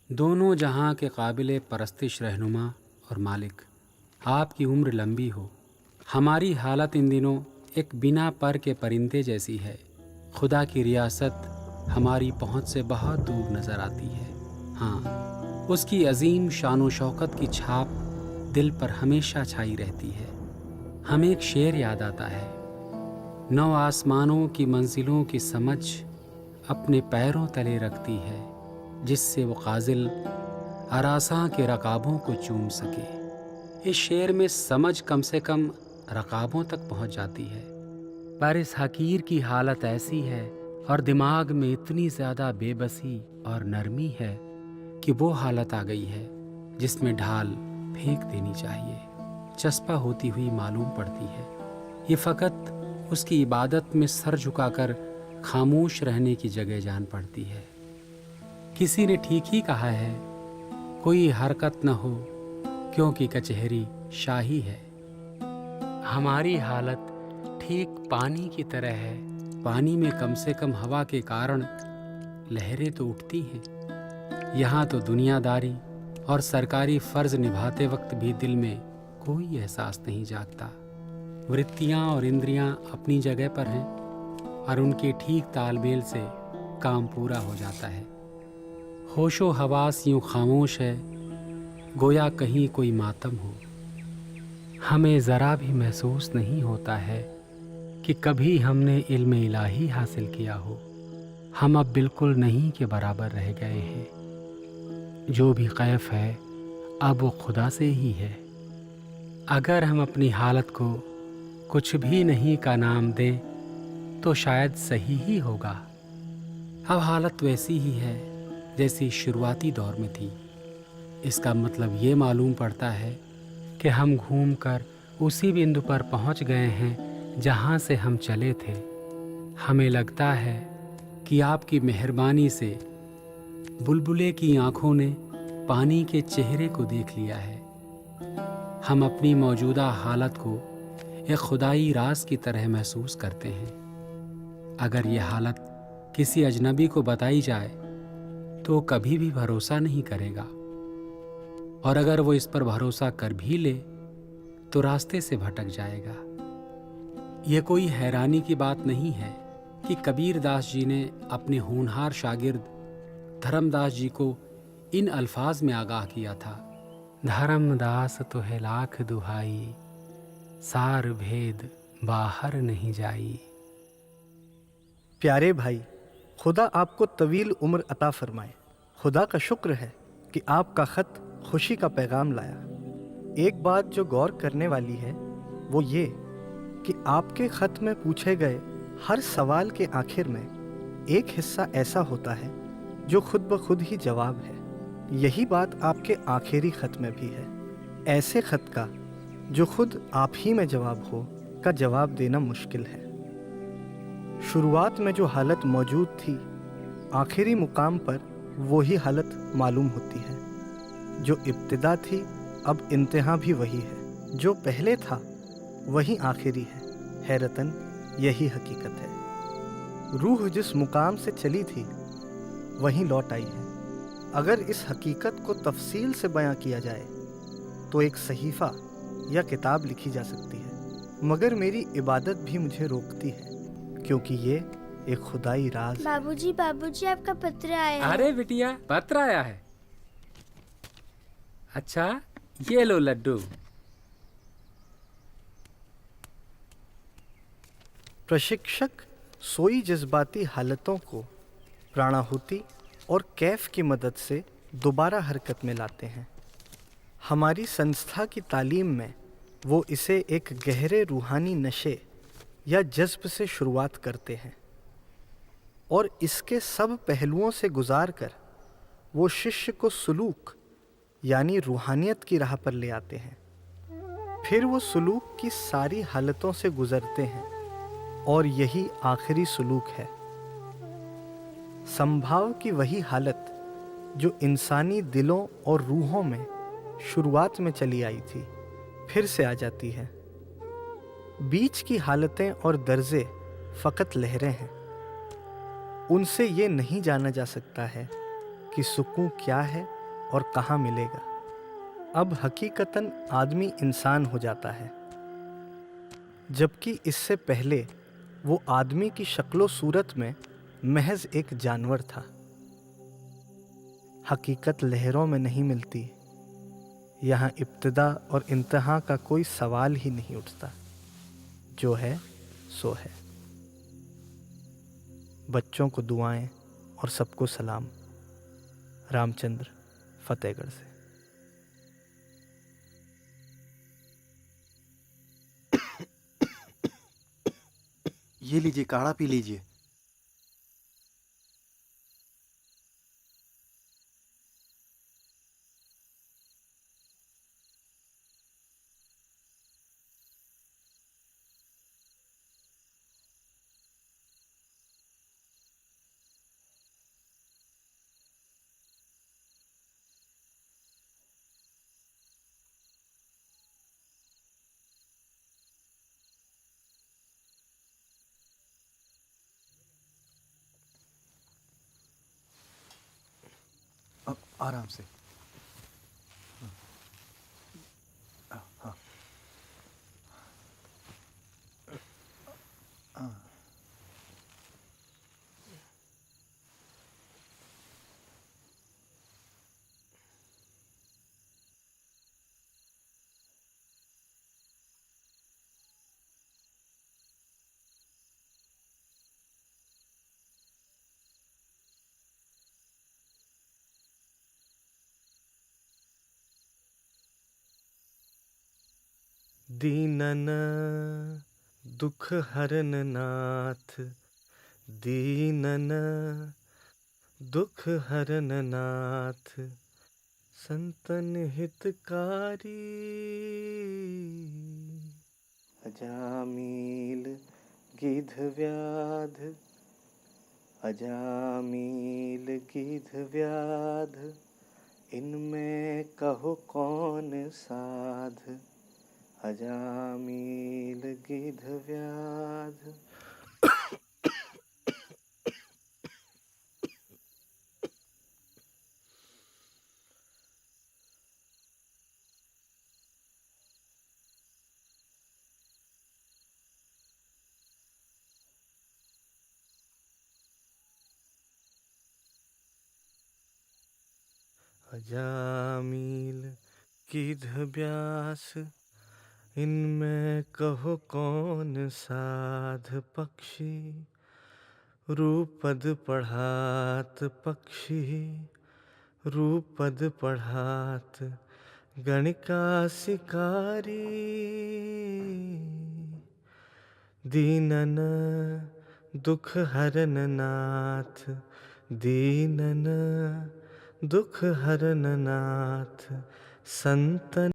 दोनों जहां के काबिले परस्तिश रहनुमा और मालिक, आपकी उम्र लंबी हो। हमारी हालत इन दिनों एक बिना पर के परिंदे जैसी है। खुदा की रियासत हमारी पहुंच से बहुत दूर नजर आती है। हाँ, उसकी अजीम शान शौकत की छाप दिल पर हमेशा छाई रहती है। हमें एक शेर याद आता है, नौ आसमानों की मंजिलों की समझ अपने पैरों तले रखती है, जिससे वो काजिल अरासां के रकाबों को चूम सके। इस शेर में समझ कम से कम रकाबों तक पहुंच जाती है, पर इस हकीर की हालत ऐसी है और दिमाग में इतनी ज्यादा बेबसी और नरमी है कि वो हालत आ गई है जिसमें ढाल फेंक देनी चाहिए, चस्पा होती हुई मालूम पड़ती है। ये फकत उसकी इबादत में सर झुकाकर खामोश रहने की जगह जान पड़ती है। किसी ने ठीक ही कहा है, कोई हरकत न हो क्योंकि कचहरी शाही है। हमारी हालत ठीक पानी की तरह है। पानी में कम से कम हवा के कारण लहरें तो उठती हैं। यहाँ तो दुनियादारी और सरकारी फर्ज निभाते वक्त भी दिल में कोई एहसास नहीं जागता। वृत्तियाँ और इंद्रियाँ अपनी जगह पर हैं और उनके ठीक तालमेल से काम पूरा हो जाता है। होशो हवास यूं खामोश है, गोया कहीं कोई मातम हो। हमें ज़रा भी महसूस नहीं होता है कि कभी हमने इल्म इलाही हासिल किया हो। हम अब बिल्कुल नहीं के बराबर रह गए हैं। जो भी कैफ है अब वो खुदा से ही है। अगर हम अपनी हालत को कुछ भी नहीं का नाम दें तो शायद सही ही होगा। अब हालत वैसी ही है जैसी शुरुआती दौर में थी। इसका मतलब ये मालूम पड़ता है कि हम घूमकर उसी बिंदु पर पहुंच गए हैं जहां से हम चले थे। हमें लगता है कि आपकी मेहरबानी से बुलबुले की आंखों ने पानी के चेहरे को देख लिया है। हम अपनी मौजूदा हालत को एक खुदाई राज की तरह महसूस करते हैं। अगर ये हालत किसी अजनबी को बताई जाए तो कभी भी भरोसा नहीं करेगा, और अगर वो इस पर भरोसा कर भी ले तो रास्ते से भटक जाएगा। ये कोई हैरानी की बात नहीं है कि कबीर दास जी ने अपने होनहार शागिर्द धर्मदास जी को इन अल्फाज में आगाह किया था, धर्मदास तो है लाख दुहाई, सार भेद बाहर नहीं जाई। प्यारे भाई, खुदा आपको तवील उम्र अता फरमाए। खुदा का शुक्र है कि आपका ख़त खुशी का पैगाम लाया। एक बात जो गौर करने वाली है वो ये कि आपके ख़त में पूछे गए हर सवाल के आखिर में एक हिस्सा ऐसा होता है जो खुद ब खुद ही जवाब है। यही बात आपके आखिरी ख़त में भी है। ऐसे ख़त का जो खुद आप ही में जवाब हो का जवाब देना मुश्किल है। शुरुआत में जो हालत मौजूद थी, आखिरी मुकाम पर वही हालत मालूम होती है। जो इब्तिदा थी अब इंतहा भी वही है। जो पहले था वही आखिरी है। हैरतन यही हकीकत है। रूह जिस मुकाम से चली थी वहीं लौट आई है। अगर इस हकीकत को तफसील से बयां किया जाए तो एक सहीफ़ा या किताब लिखी जा सकती है, मगर मेरी इबादत भी मुझे रोकती है क्योंकि ये एक खुदाई राज। बाबूजी आपका पत्र आया है। अरे बिटिया, पत्र आया है? अच्छा, ये लो लड्डू। प्रशिक्षक सोई जज्बाती हालतों को प्राणाहुति और कैफ की मदद से दोबारा हरकत में लाते हैं। हमारी संस्था की तालीम में वो इसे एक गहरे रूहानी नशे या जज्ब से शुरुआत करते हैं और इसके सब पहलुओं से गुजारकर वो शिष्य को सुलूक यानी रूहानियत की राह पर ले आते हैं। फिर वो सुलूक की सारी हालतों से गुजरते हैं और यही आखिरी सुलूक है। संभाव की वही हालत जो इंसानी दिलों और रूहों में शुरुआत में चली आई थी, फिर से आ जाती है। बीच की हालतें और दर्जे फ़कत लहरें हैं। उनसे ये नहीं जाना जा सकता है कि सुकून क्या है और कहाँ मिलेगा। अब हकीकतन आदमी इंसान हो जाता है, जबकि इससे पहले वो आदमी की शक्लो सूरत में महज एक जानवर था। हकीकत लहरों में नहीं मिलती, यहाँ इब्तिदा और इंतहा का कोई सवाल ही नहीं उठता। जो है सो है। बच्चों को दुआएं और सबको सलाम। रामचंद्र, फतेहगढ़ से। ये लीजिए, काढ़ा पी लीजिए। अब आराम से। हाँ। दीनन दुख हरन नाथ, दीनन दुख हरन नाथ, संतन हितकारी, अजामिल गिध व्याध, अजामिल गिध व्याध, इनमें कहो कौन साध, अजामिल गिध व्याध। अजामिल गिध व्यास, इनमें कहो कौन साध, पक्षी रूपद पढ़ात, पक्षी रूपद पढ़ात, गणिका शिकारी, दीनन दुख हरन नाथ, दीनन दुख हरन नाथ, संतन